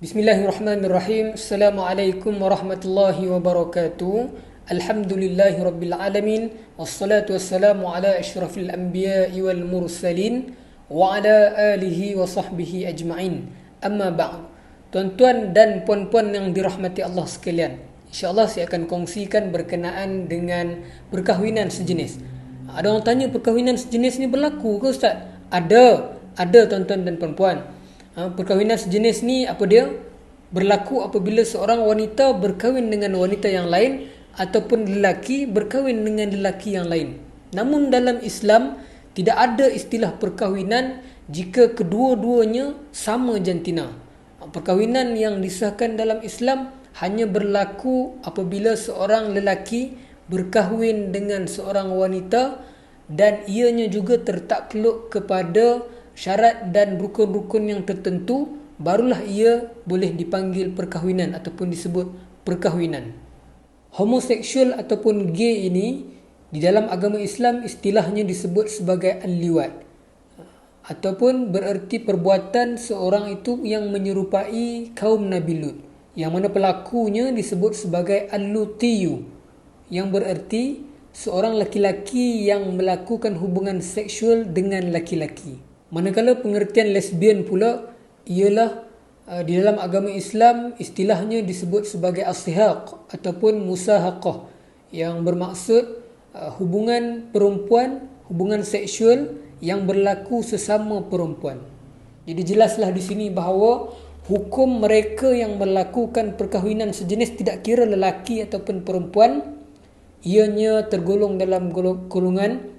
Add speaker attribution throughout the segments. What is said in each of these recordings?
Speaker 1: Bismillahirrahmanirrahim. Assalamualaikum warahmatullahi wabarakatuh. Alhamdulillahi rabbil alamin. Wassalatu wassalamu ala asyrafil anbiya'i wal mursalin wa ala alihi wa sahbihi ajma'in. Amma ba'd. Tuan-tuan dan puan-puan yang dirahmati Allah sekalian, InsyaAllah saya akan kongsikan berkenaan dengan perkahwinan sejenis. Ada orang tanya, perkahwinan sejenis ni berlaku ke Ustaz? Ada tuan-tuan dan puan-puan. Perkahwinan sejenis ni apa dia? Berlaku apabila seorang wanita berkahwin dengan wanita yang lain ataupun lelaki berkahwin dengan lelaki yang lain. Namun dalam Islam tidak ada istilah perkahwinan jika kedua-duanya sama jantina. Perkahwinan yang disahkan dalam Islam hanya berlaku apabila seorang lelaki berkahwin dengan seorang wanita dan ianya juga tertakluk kepada syarat dan rukun-rukun yang tertentu, barulah ia boleh dipanggil perkahwinan ataupun disebut perkahwinan. Homoseksual ataupun gay ini di dalam agama Islam istilahnya disebut sebagai al-liwat, ataupun bererti perbuatan seorang itu yang menyerupai kaum Nabi Lut, yang mana pelakunya disebut sebagai al-lutiyu, yang bererti seorang laki-laki yang melakukan hubungan seksual dengan laki-laki. Manakala pengertian lesbian pula ialah di dalam agama Islam istilahnya disebut sebagai as-sihaq ataupun musahaqah, yang bermaksud hubungan perempuan, hubungan seksual yang berlaku sesama perempuan. Jadi jelaslah di sini bahawa hukum mereka yang melakukan perkahwinan sejenis tidak kira lelaki ataupun perempuan, ianya tergolong dalam golongan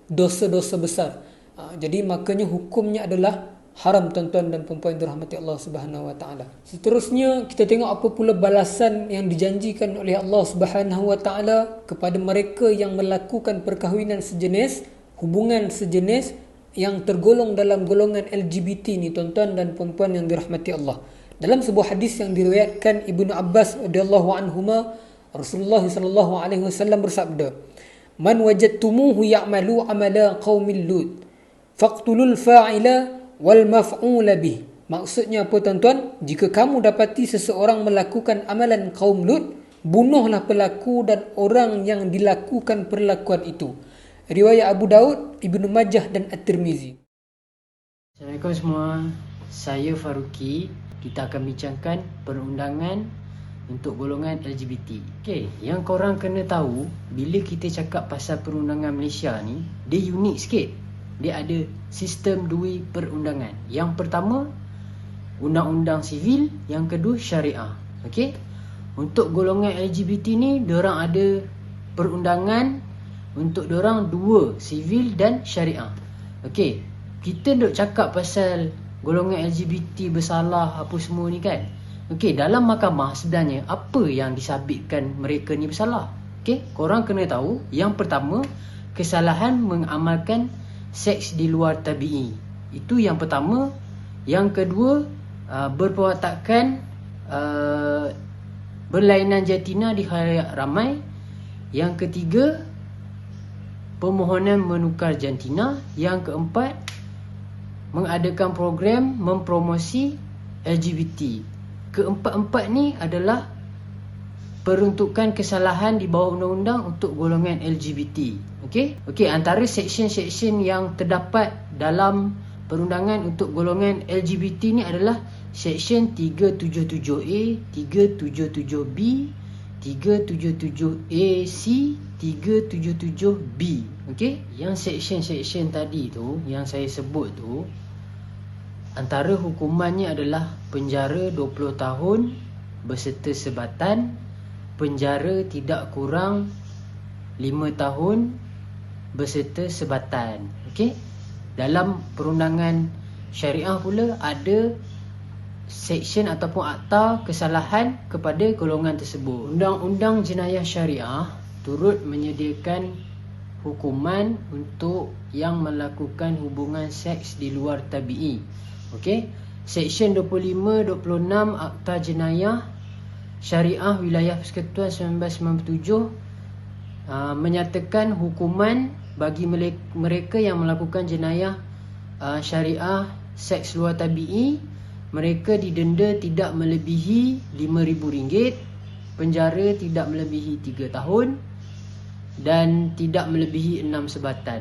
Speaker 1: dosa-dosa besar. Jadi makanya hukumnya adalah haram, tuan-tuan dan puan-puan yang dirahmati Allah Subhanahu wa taala. Seterusnya kita tengok apa pula balasan yang dijanjikan oleh Allah Subhanahu wa taala kepada mereka yang melakukan perkahwinan sejenis, hubungan sejenis yang tergolong dalam golongan LGBT ni, tuan-tuan dan puan-puan yang dirahmati Allah. Dalam sebuah hadis yang diriwayatkan Ibnu Abbas radhiyallahu anhuma, Rasulullah sallallahu alaihi wasallam bersabda, "Man wajadtumuhu ya'malu amala qaumil Lut, faqtulul fa'ila wal maf'ula bih." Maksudnya apa, tuan-tuan? Jika kamu dapati seseorang melakukan amalan kaum Lut, bunuhlah pelaku dan orang yang dilakukan perlakuan itu. Riwayat Abu Daud, Ibnu Majah dan At-Tirmizi.
Speaker 2: Assalamualaikum semua. Saya Faruqi. Kita akan bincangkan perundangan untuk golongan LGBT. Okey, yang korang kena tahu bila kita cakap pasal perundangan Malaysia ni, dia unik sikit. Dia ada sistem dua perundangan. Yang pertama, undang-undang sivil. Yang kedua, syariah. Okey. Untuk golongan LGBT ni, diorang ada perundangan untuk diorang dua, sivil dan syariah. Okey. Kita duk cakap pasal golongan LGBT bersalah apa semua ni kan. Okey, dalam mahkamah sebenarnya apa yang disabitkan mereka ni bersalah? Okey, korang kena tahu, yang pertama, kesalahan mengamalkan seks di luar tabi'i. Itu yang pertama. Yang kedua, berperwatakan berlainan jantina di khalayak ramai. Yang ketiga, permohonan menukar jantina. Yang keempat, mengadakan program mempromosi LGBT. Keempat-empat ni adalah peruntukan kesalahan di bawah undang-undang untuk golongan LGBT. Okey, antara seksyen-seksyen yang terdapat dalam perundangan untuk golongan LGBT ni adalah seksyen 377A, 377B, 377AC, 377B. Okey, yang seksyen-seksyen tadi tu yang saya sebut tu, antara hukumannya adalah penjara 20 tahun berserta sebatan, penjara tidak kurang 5 tahun berserta sebatan. Okey. Dalam perundangan syariah pula ada seksyen ataupun akta kesalahan kepada golongan tersebut. Undang-undang jenayah syariah turut menyediakan hukuman untuk yang melakukan hubungan seks di luar tabi'i. Okey. Seksyen 25, 26 Akta Jenayah Syariah Wilayah Persekutuan 1997 menyatakan hukuman bagi mereka yang melakukan jenayah syariah seks luar tabi'i mereka didenda tidak melebihi RM5,000, penjara tidak melebihi 3 tahun dan tidak melebihi 6 sebatan.